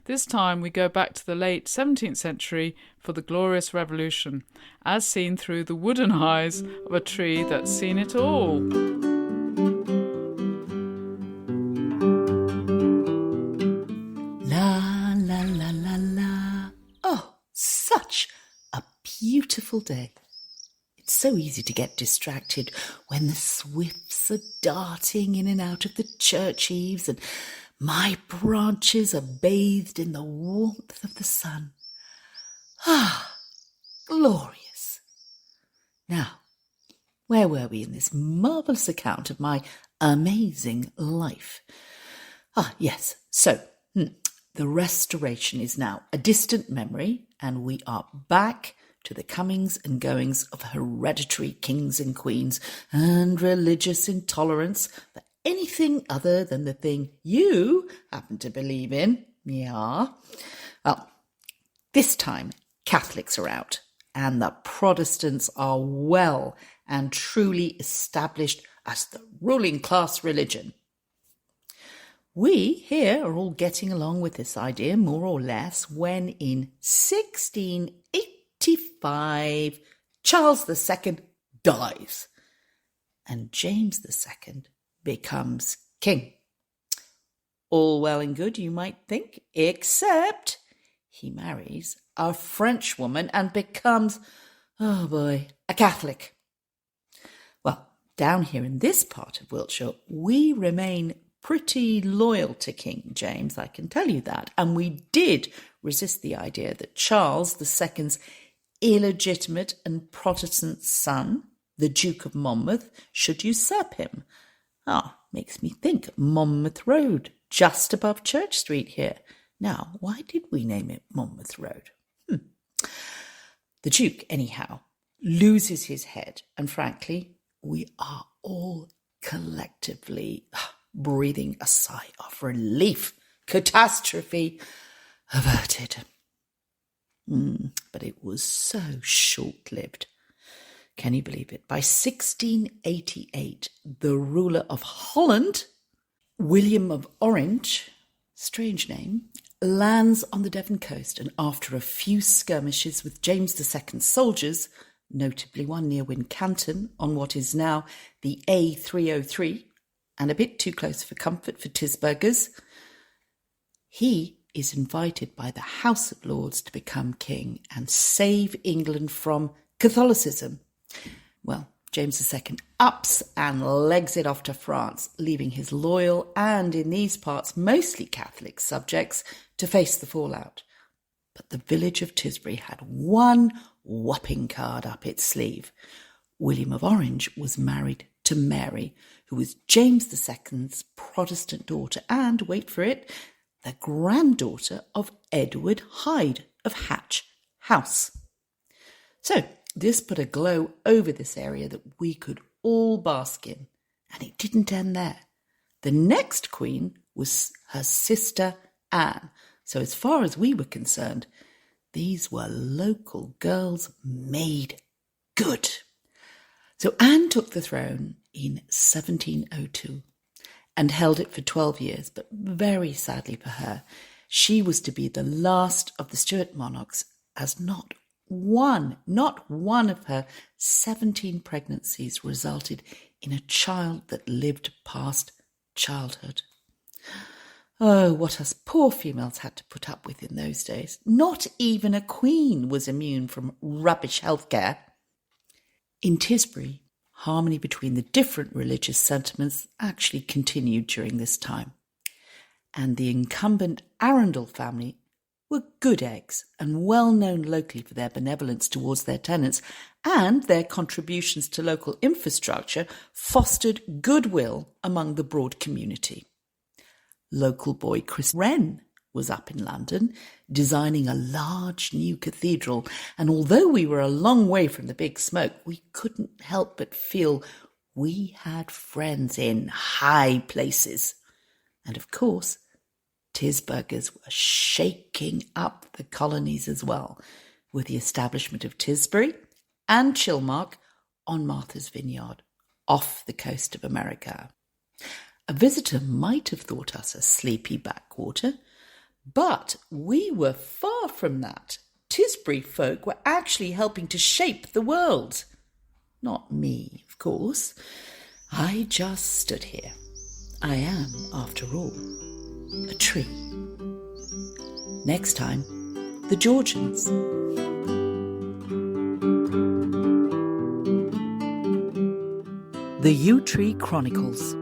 This time we go back to the late 17th century for the Glorious Revolution, as seen through the wooden eyes of a tree that's seen it all. La, la, la, la, la. Oh, such a beautiful day. It's so easy to get distracted when the swifts are darting in and out of the church eaves and my branches are bathed in the warmth of the sun. Ah, glorious. Now, where were we in this marvellous account of my amazing life? Ah, yes, so the Restoration is now a distant memory, and we are back to the comings and goings of hereditary kings and queens and religious intolerance for anything other than the thing you happen to believe in. Yeah. Well, this time Catholics are out and the Protestants are well and truly established as the ruling class religion. We here are all getting along with this idea more or less when in 1685 Charles II dies and James II becomes king. All well and good, you might think, except he marries a French woman and becomes, oh boy, a Catholic. Well, down here in this part of Wiltshire, we remain pretty loyal to King James, I can tell you that. And we did resist the idea that Charles II's illegitimate and Protestant son, the Duke of Monmouth, should usurp him. Makes me think Monmouth Road, just above Church Street here. Now, why did we name it Monmouth Road? The Duke, anyhow, loses his head, and frankly, we are all collectively breathing a sigh of relief. Catastrophe averted. But it was so short-lived. Can you believe it? By 1688, the ruler of Holland, William of Orange, strange name, lands on the Devon coast, and after a few skirmishes with James II's soldiers, notably one near Wincanton on what is now the A303, and a bit too close for comfort for Tisburgers, he is invited by the House of Lords to become king and save England from Catholicism. Well, James II ups and legs it off to France, leaving his loyal and, in these parts, mostly Catholic subjects to face the fallout. But the village of Tisbury had one whopping card up its sleeve. William of Orange was married to Mary, who was James II's Protestant daughter and, wait for it, the granddaughter of Edward Hyde of Hatch House. So this put a glow over this area that we could all bask in. And it didn't end there. The next queen was her sister Anne. So as far as we were concerned, these were local girls made good. So Anne took the throne in 1702 and held it for 12 years, but very sadly for her, she was to be the last of the Stuart monarchs, as not one of her 17 pregnancies resulted in a child that lived past childhood. Oh, what us poor females had to put up with in those days. Not even a queen was immune from rubbish healthcare. In Tisbury, harmony between the different religious sentiments actually continued during this time. And the incumbent Arundel family were good eggs and well known locally for their benevolence towards their tenants, and their contributions to local infrastructure fostered goodwill among the broad community. Local boy Chris Wren was up in London designing a large new cathedral, and although we were a long way from the big smoke, we couldn't help but feel we had friends in high places. And of course, Tisburgers were shaking up the colonies as well, with the establishment of Tisbury and Chilmark on Martha's Vineyard, off the coast of America. A visitor might have thought us a sleepy backwater, But we were far from that. Tisbury folk were actually helping to shape the world. Not me, of course. I just stood here. I am, after all, a tree. Next time, the Georgians. The Yew Tree Chronicles.